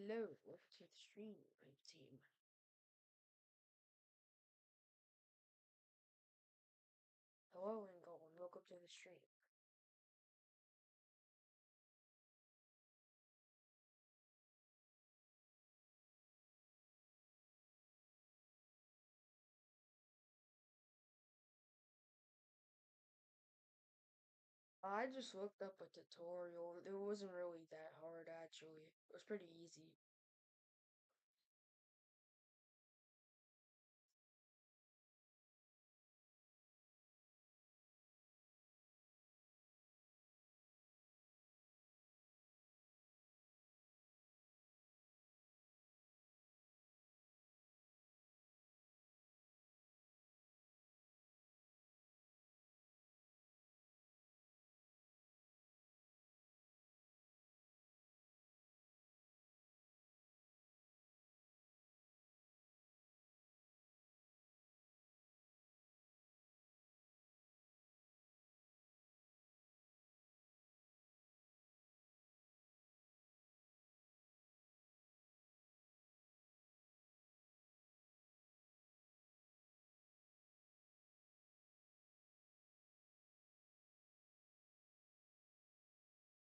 Hello, welcome to the stream, my team. Hello, Ingo, and welcome to the stream. I just looked up a tutorial. It wasn't really that hard, actually. It was pretty easy.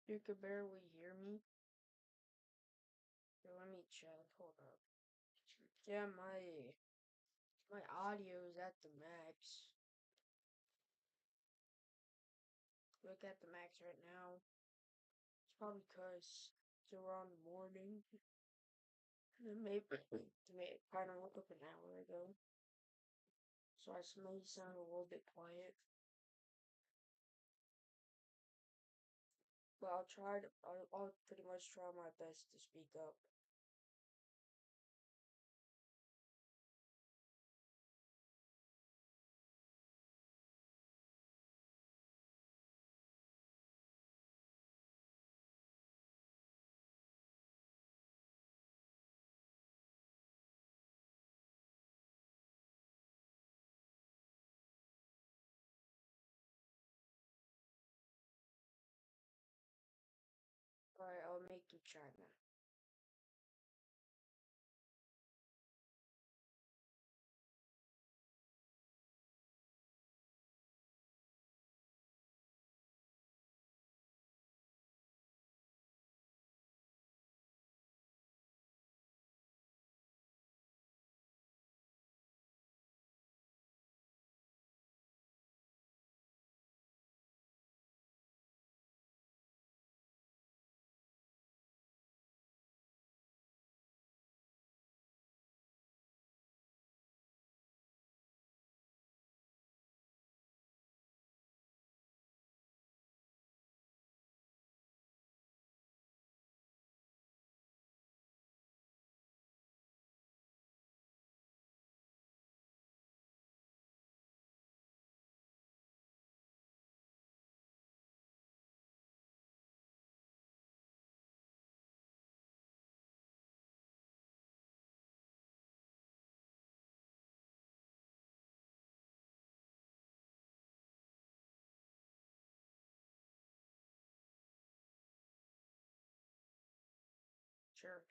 You could barely hear me. Here, let me check. Hold up. Yeah, my audio is at the max. Look at the max right now. It's probably because it's around the morning. And maybe kind of woke up an hour ago, so I may sound a little bit quiet. But I'll pretty much try my best to speak up. Alright, I'll make you China. Sure.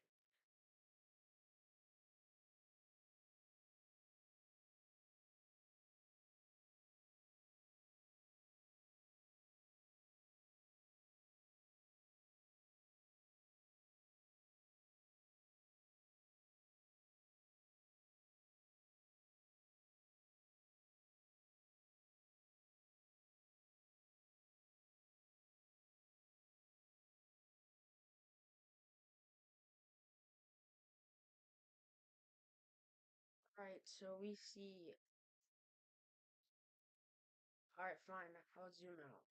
Alright, so we see. Alright, fine. I'll zoom out.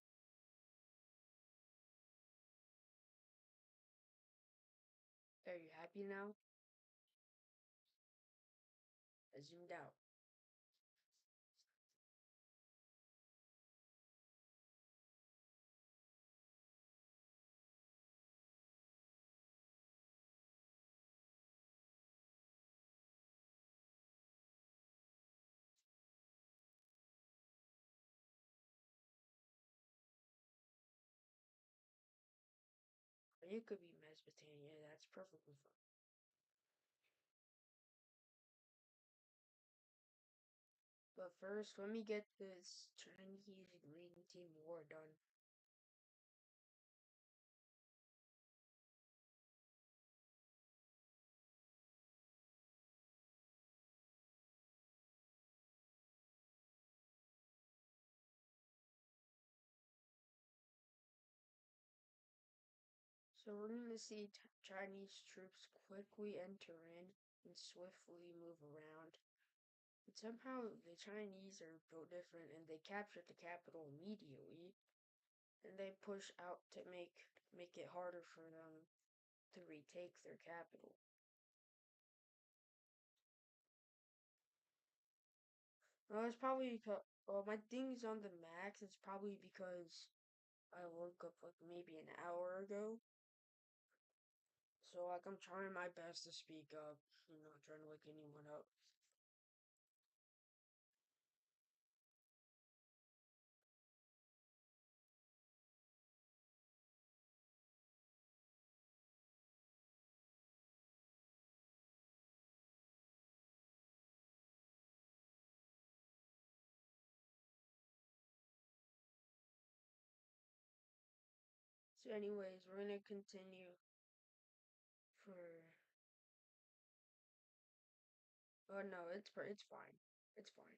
Are you happy now? I zoomed out. It could be Mesopotamia. That's perfectly fine. first, let me get this Chinese Green Team war done. So we're going to see Chinese troops quickly enter in and swiftly move around. But somehow the Chinese are built different and they captured the capital immediately. And they push out to make it harder for them to retake their capital. Well, it's probably because my thing's on the max. It's probably because I woke up like maybe an hour ago. So like I'm trying my best to speak up. I'm not trying to wake anyone up. So anyways, we're gonna continue for. Oh no, it's fine. It's fine.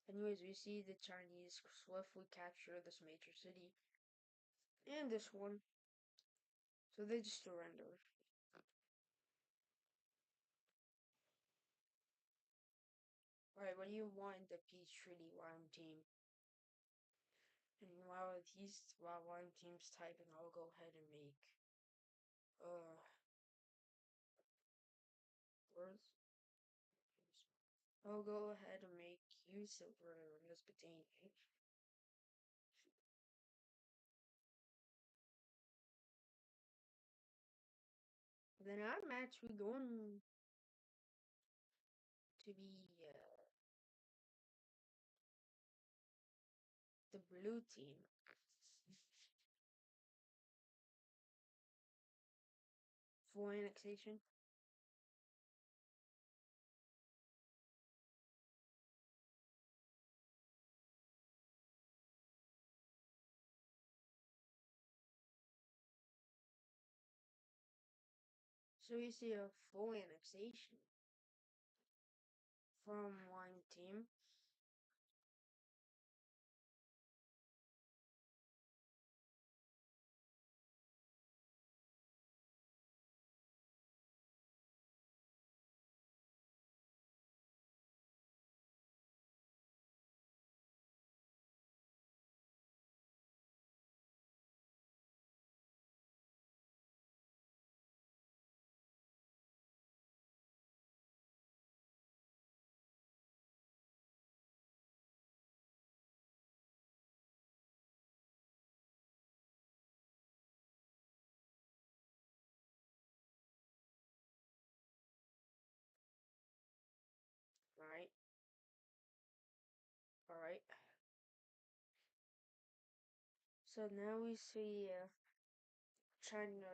Anyways, we see the Chinese swiftly capture this major city and this one, so they just surrender. Alright, what do you want in the peace treaty, Lime Team? And while Lime Team's typing, I'll go ahead and make uh words. I'll go ahead and make use of Mesopotamian. Then I'm actually going to be the blue team. Full annexation. So you see a full annexation from one team. Right. Alright. So now we see China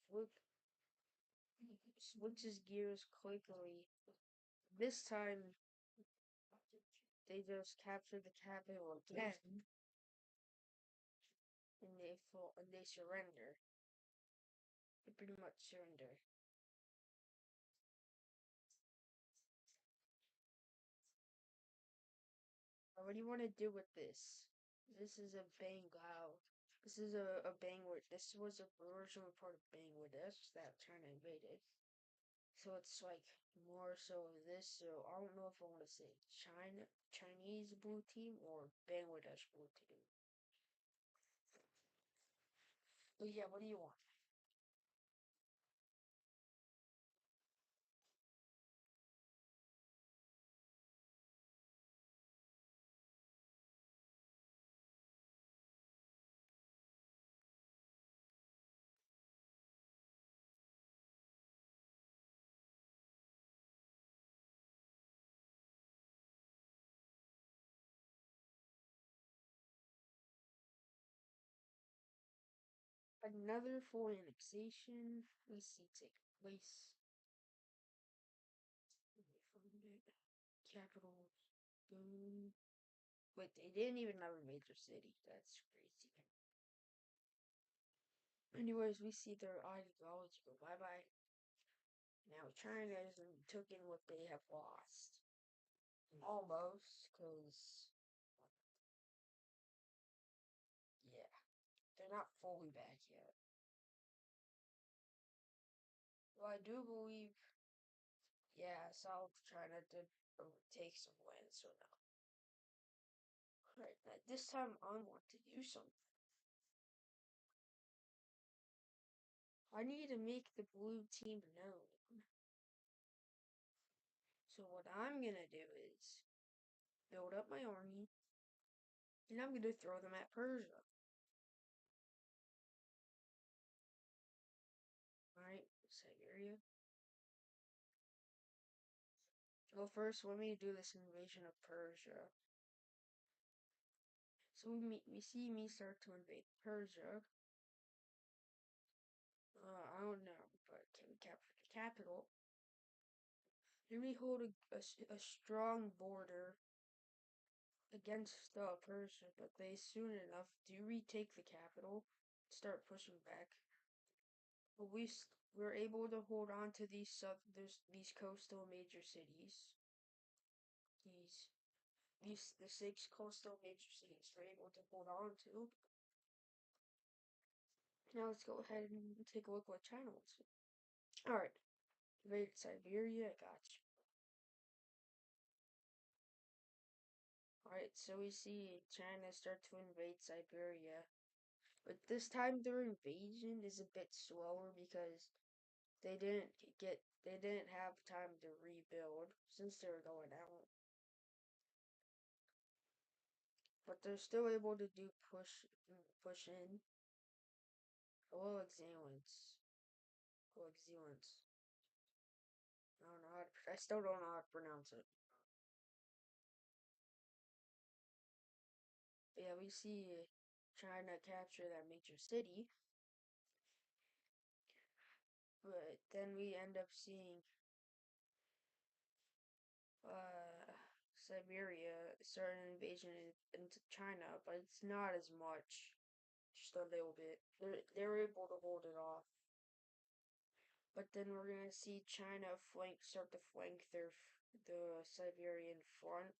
flip, switches gears quickly. This time they just capture the capital again and they surrender. They pretty much surrender. What do you want to do with this? This is a Bengal. This is a Bangladesh. This was a original part of Bangladesh that China invaded. So it's like more so of this. So I don't know if I want to say Chinese blue team or Bangladesh blue team. But yeah, what do you want? Another full annexation. We see take place. Let me find it. but they didn't even have a major city. That's crazy. Anyways, we see their ideology go bye bye. Now China isn't taking what they have lost. Almost, because, yeah, they're not fully back yet. Well, I do believe, yeah, South China did take some wins, so no. Right, this time I want to do something. I need to make the blue team known. So what I'm gonna do is build up my army, and I'm gonna throw them at Persia. Alright, Siberia. Well, first, let me do this invasion of Persia. So we see me start to invade Persia. I don't know, but can we capture the capital? Then we hold a strong border against Persia, but they soon enough do retake the capital, start pushing back. But we're able to hold on to these coastal major cities. These the six coastal major cities we're able to hold on to. Now let's go ahead and take a look what China wants to do. Alright. Invade Siberia, I got you. Alright, so we see China start to invade Siberia. But this time their invasion is a bit slower because they didn't have time to rebuild since they were going out. But they're still able to do push in. Hello Exalents. Hello Exalents. I don't know I still don't know how to pronounce it. But yeah, we see China capture that major city. But then we end up seeing Siberia start an invasion into China, but it's not as much, just a little bit. They're able to hold it off. But then we're gonna see China start to flank the Siberian front,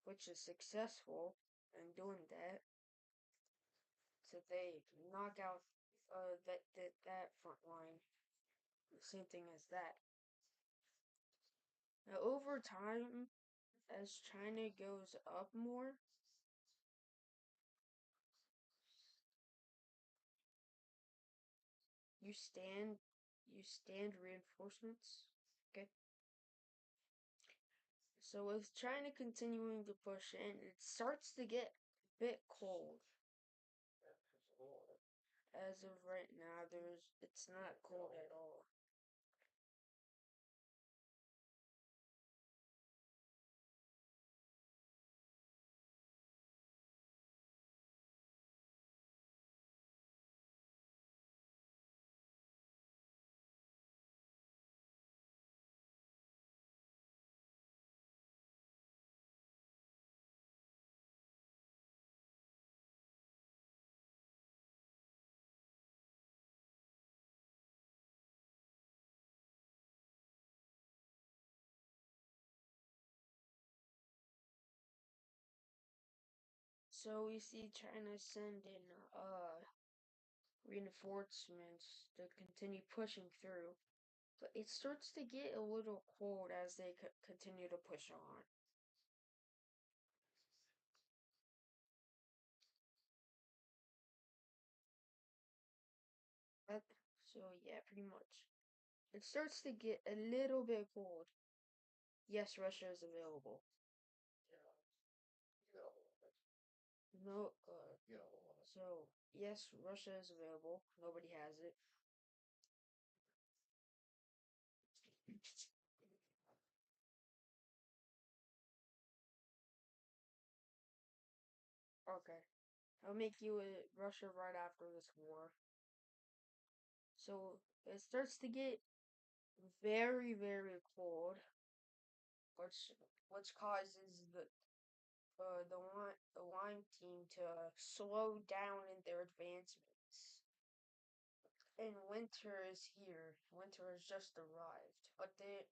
which is successful in doing that. So they knock out that front line. The same thing as that. Now over time, as China goes up more, you stand reinforcements. Okay. So with China continuing to push in, it starts to get a bit cold. As of right now, it's not cold at all. So we see China sending reinforcements to continue pushing through, but it starts to get a little cold as they continue to push on. That, so yeah, pretty much. It starts to get a little bit cold. Yes, Russia is available. No, so yes, Russia is available. Nobody has it. Okay, I'll make you a Russia right after this war. So it starts to get very, very cold, which which causes the the Lime team to slow down in their advancements. And winter is here. Winter has just arrived, but they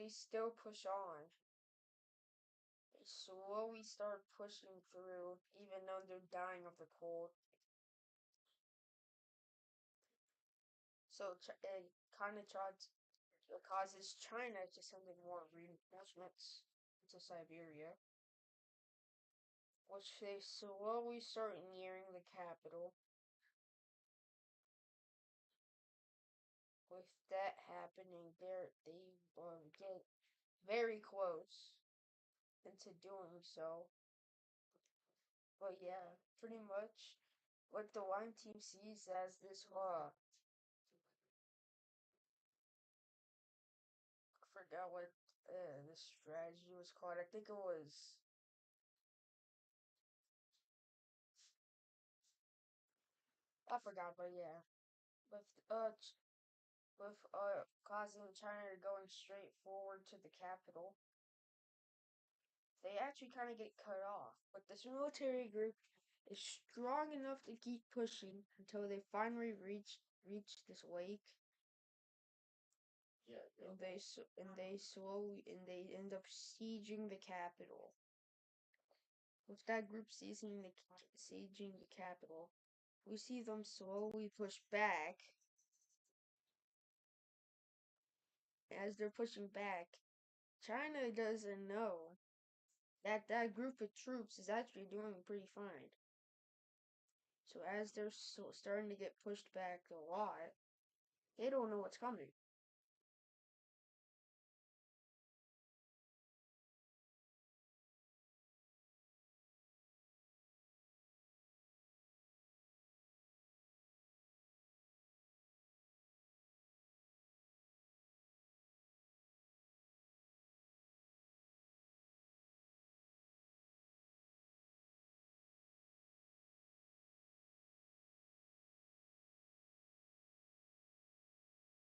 still push on. They slowly start pushing through, even though they're dying of the cold. So it kind of tries it causes China to send in more reinforcements to Siberia, which they slowly start nearing the capital. With that happening, they get very close into doing so. But yeah, pretty much what the Lime team sees as this I forgot what this strategy was called. I think it was I forgot, but yeah, with causing China to going straight forward to the capital, they actually kind of get cut off. But this military group is strong enough to keep pushing until they finally reach this lake, and they end up sieging the capital. With that group sieging the capital, we see them slowly push back. As they're pushing back, China doesn't know that that group of troops is actually doing pretty fine. So as they're starting to get pushed back a lot, they don't know what's coming.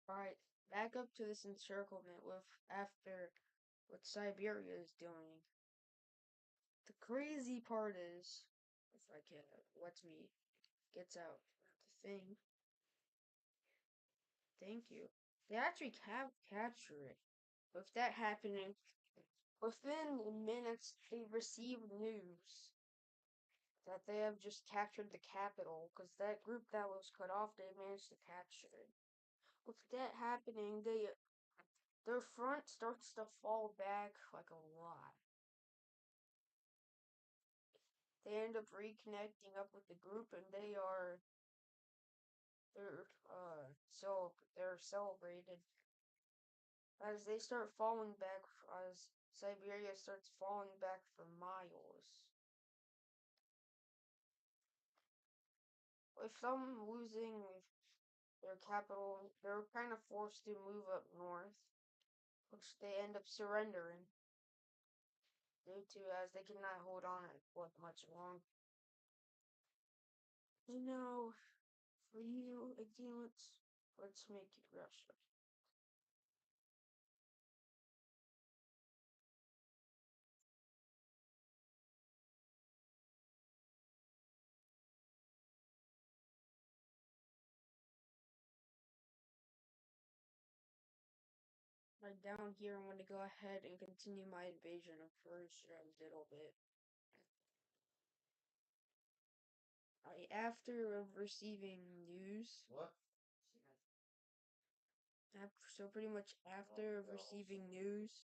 Alright, back up to this encirclement with after what Siberia is doing. The crazy part is, if I can, lets me gets out the thing. Thank you. They actually capture it. With that happening, within minutes, they receive news that they have just captured the capital, because that group that was cut off, they managed to capture it. With that happening, their front starts to fall back like a lot. They end up reconnecting up with the group, and they're celebrated as they start falling back as Siberia starts falling back for miles. With some losing their capital, they're kind of forced to move up north, which they end up surrendering due to as they cannot hold on for much long. You know, for you, again, let's make it Russia. Right down here, I'm going to go ahead and continue my invasion of Persia a little bit. After receiving news, so pretty much after receiving news,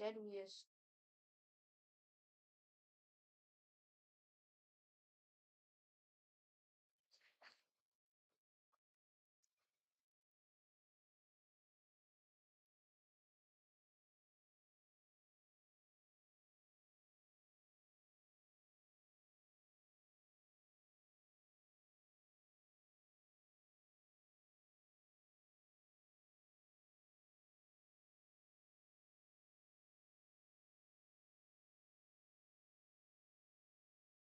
deadliest.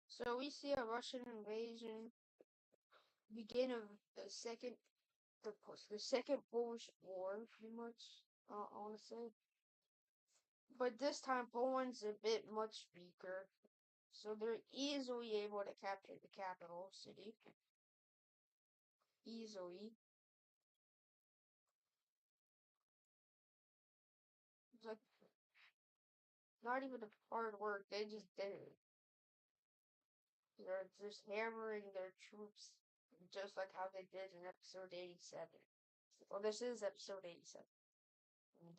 So we see a Russian invasion begin of the second Polish War, pretty much. I want to say, but this time Poland's a bit much weaker, so they're easily able to capture the capital city. Easily, it's like not even a hard work. They just did it. They're just hammering their troops, just like how they did in episode 87. Well, this is episode 87.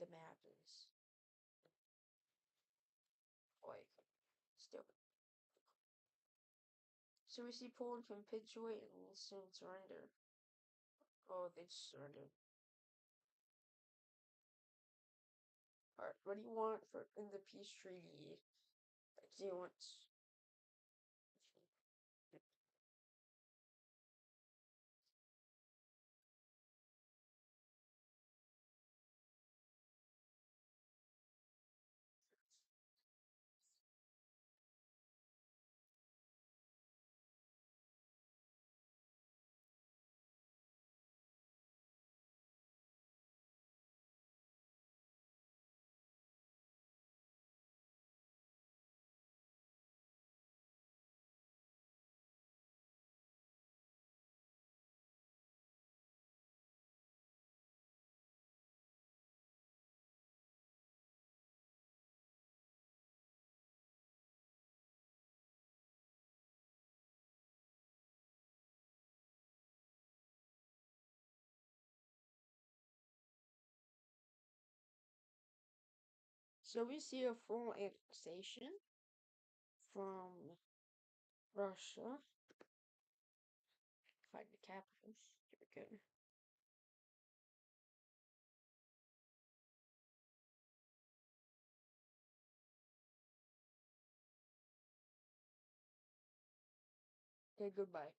The map is like still. So we see Poland capitulate and will soon surrender. Oh, they surrendered. Alright, what do you want for in the peace treaty? Do you want? So we see a full annexation from Russia. Find the capitals. Here we go. Okay, goodbye.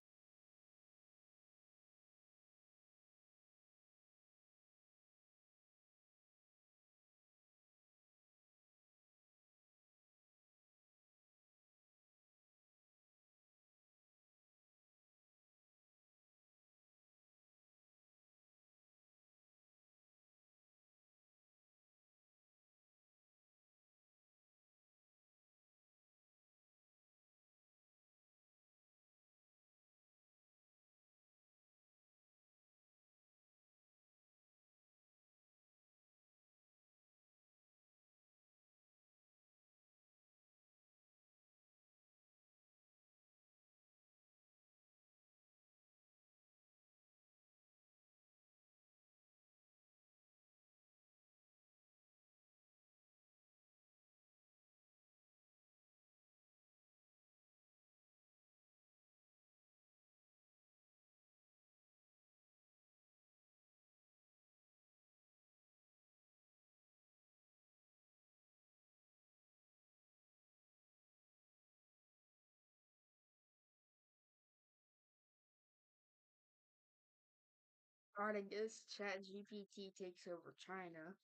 Alright, I guess ChatGPT takes over China.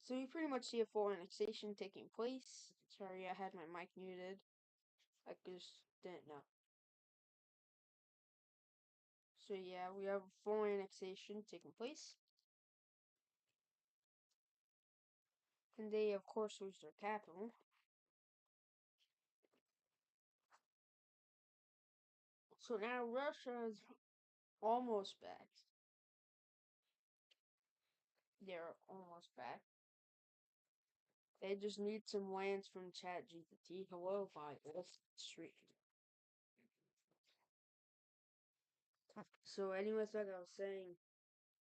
So you pretty much see a full annexation taking place. Sorry, I had my mic muted. I just didn't know. So yeah, we have full annexation taking place. And they, of course, lose their capital. So now Russia is almost back. They're almost back. They just need some lands from ChatGPT. Hello, Bible Street. So, anyways, like I was saying,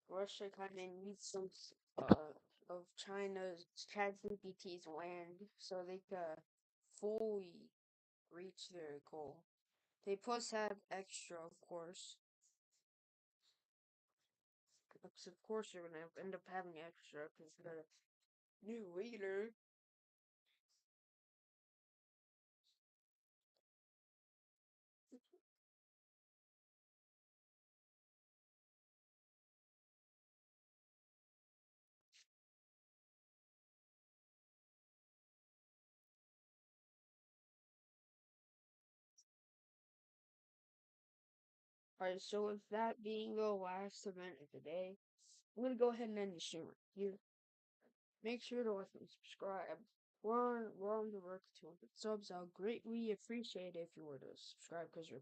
Russia kind of needs some of China's ChatGPT's land so they could fully reach their goal. They plus have extra, of course. Because of course they're gonna end up having extra because the new leader. Alright, so with that being the last event of the day, I'm gonna go ahead and end the stream right here. Make sure to like and subscribe. We're on the road to 200 subs. I'll greatly appreciate it if you were to subscribe because you're